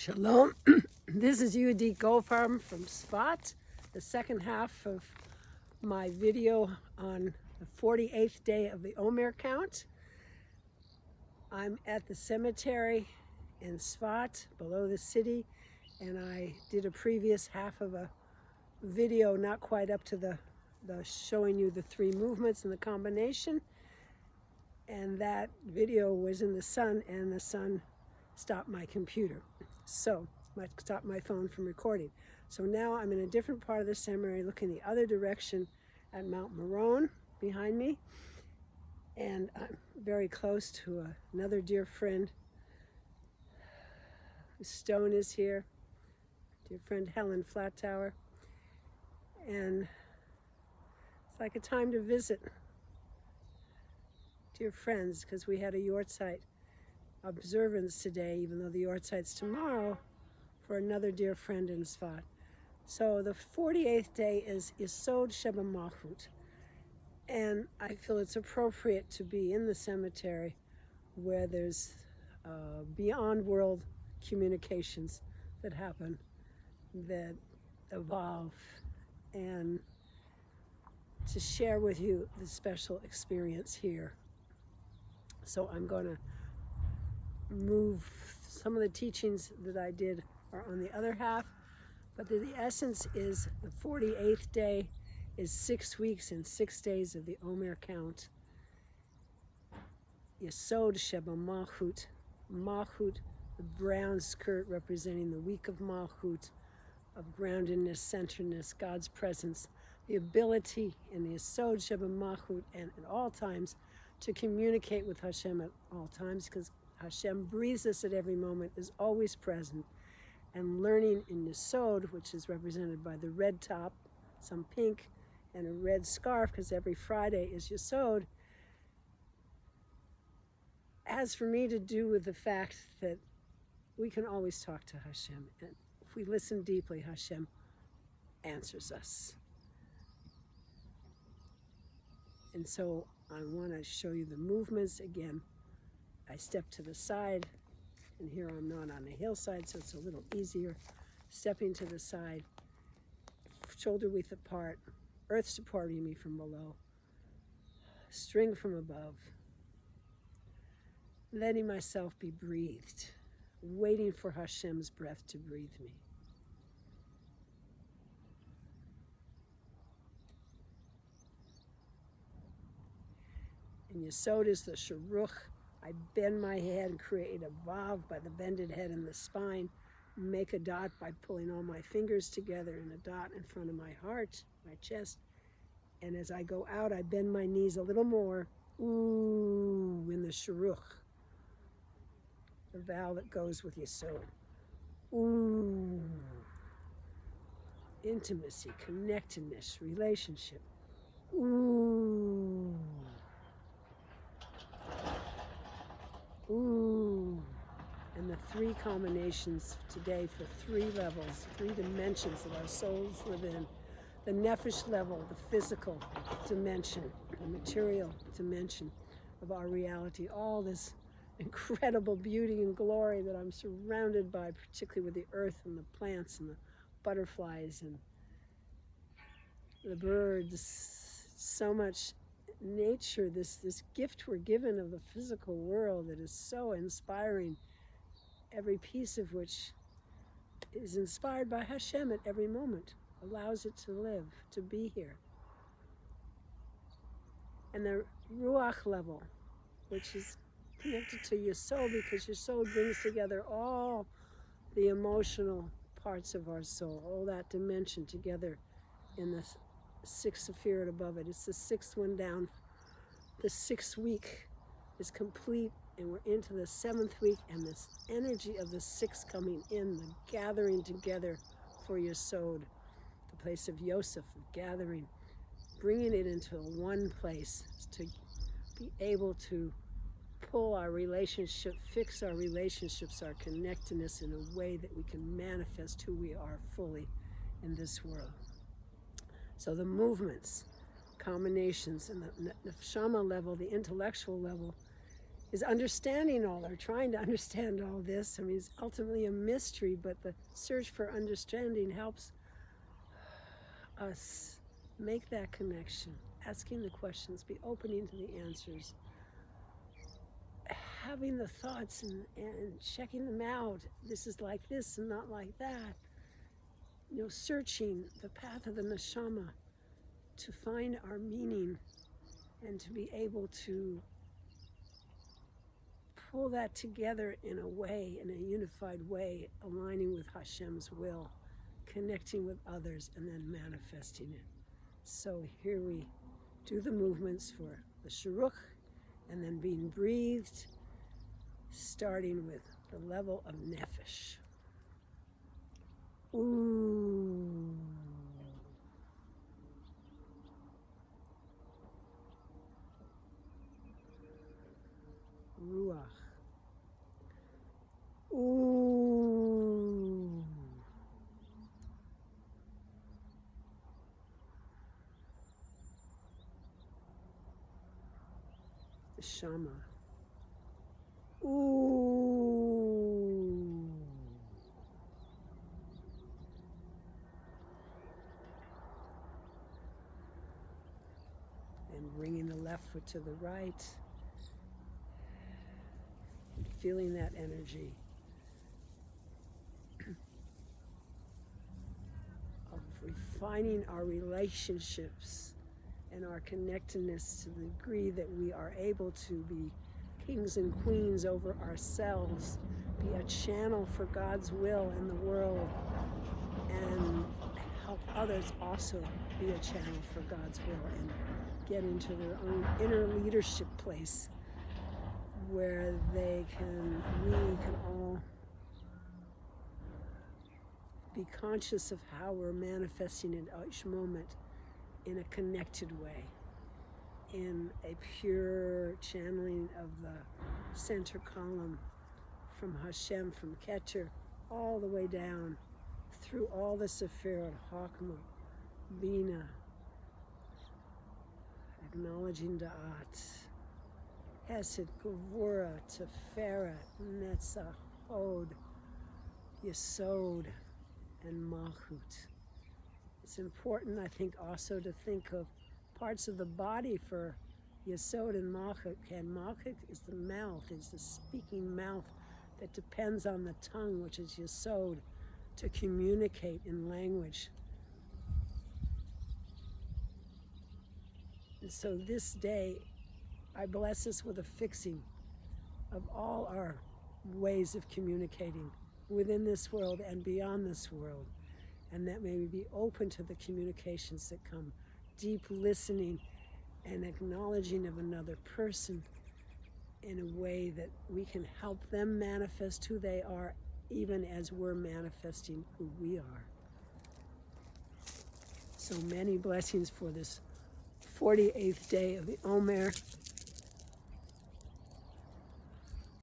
Shalom. This is Yehudit Goldfarb from Spot, the second half of my video on the 48th day of the Omer Count. I'm at the cemetery in Spot, below the city, and I did a previous half of a video, not quite up to the showing you the three movements and the combination. And that video was in the sun, and the sun stopped my computer. So, stopped my phone from recording. So now I'm in a different part of the cemetery, looking the other direction at Mount Meron behind me. And I'm very close to another dear friend whose stone is here, dear friend Helen Flat-Tower. And it's like a time to visit dear friends, because we had a Yortzeit observance today, even though the Yortzeit's tomorrow, for another dear friend in Sfat. So the 48th day is Yesod Sheba Malchut, and I feel it's appropriate to be in the cemetery where there's beyond world communications that happen, that evolve, and to share with you the special experience here. So I'm going to move. Some of the teachings that I did are on the other half, but the essence is the 48th day is 6 weeks and 6 days of the Omer Count. Yesod Sheba Malchut. Malchut, the brown skirt representing the week of Malchut, of groundedness, centeredness, God's presence, the ability in the Yesod Sheba Malchut, and at all times to communicate with Hashem at all times, because Hashem breathes us at every moment, is always present. And learning in Yesod, which is represented by the red top, some pink, and a red scarf, because every Friday is Yesod, has for me to do with the fact that we can always talk to Hashem. And if we listen deeply, Hashem answers us. And so I want to show you the movements. Again, I step to the side, and here I'm not on a hillside, so it's a little easier. Stepping to the side, shoulder width apart, earth supporting me from below, string from above, letting myself be breathed, waiting for Hashem's breath to breathe me. And Yesod is the Shuruk. I bend my head and create a vav by the bended head and the spine. Make a dot by pulling all my fingers together, and a dot in front of my heart, my chest. And as I go out, I bend my knees a little more. Ooh, in the Shuruk, the vowel that goes with Yesod. Ooh, intimacy, connectedness, relationship. Ooh. Ooh, and the three combinations today for three levels, three dimensions that our souls live in. The nephesh level, the physical dimension, the material dimension of our reality. All this incredible beauty and glory that I'm surrounded by, particularly with the earth and the plants and the butterflies and the birds. So much nature, this gift we're given of the physical world that is so inspiring, every piece of which is inspired by Hashem at every moment, allows it to live, to be here. And the Ruach level, which is connected to Yesod, because Yesod brings together all the emotional parts of our soul, all that dimension together in the sixth sephirot above it. It's the sixth one down. The 6th week is complete, and we're into the 7th week, and this energy of the 6th coming in, the gathering together for Yesod, the place of Yosef, the gathering, bringing it into one place to be able to pull our relationship, fix our relationships, our connectedness in a way that we can manifest who we are fully in this world. So the movements, combinations, and the neshama level, the intellectual level, is understanding all, or trying to understand all this. I mean, it's ultimately a mystery, but the search for understanding helps us make that connection, asking the questions, be opening to the answers, having the thoughts and checking them out. This is like this and not like that. Searching the path of the neshama to find our meaning and to be able to pull that together in a way, in a unified way, aligning with Hashem's will, connecting with others, and then manifesting it. So here we do the movements for the Shuruk, and then being breathed, starting with the level of nefesh. Ooh. Ruach. Ooh. Shama. Ooh. And bringing the left foot to the right. And feeling that energy of refining our relationships and our connectedness to the degree that we are able to be kings and queens over ourselves, be a channel for God's will in the world, and help others also be a channel for God's will and get into their own inner leadership place where we can all be conscious of how we're manifesting in each moment in a connected way, in a pure channeling of the center column from Hashem, from Keter, all the way down through all the Sephirot, Chokmah, Bina, acknowledging Da'at, Hesed, Gevura, Tiferet, Netzach, Hod, Yesod, and Malchut. It's important, I think, also to think of parts of the body for Yesod and Malchut. And Malchut is the mouth, is the speaking mouth that depends on the tongue, which is Yesod, to communicate in language. And so this day, I bless us with a fixing of all our ways of communicating within this world and beyond this world. And that may we be open to the communications that come, deep listening and acknowledging of another person in a way that we can help them manifest who they are, even as we're manifesting who we are. So many blessings for this 48th day of the Omer.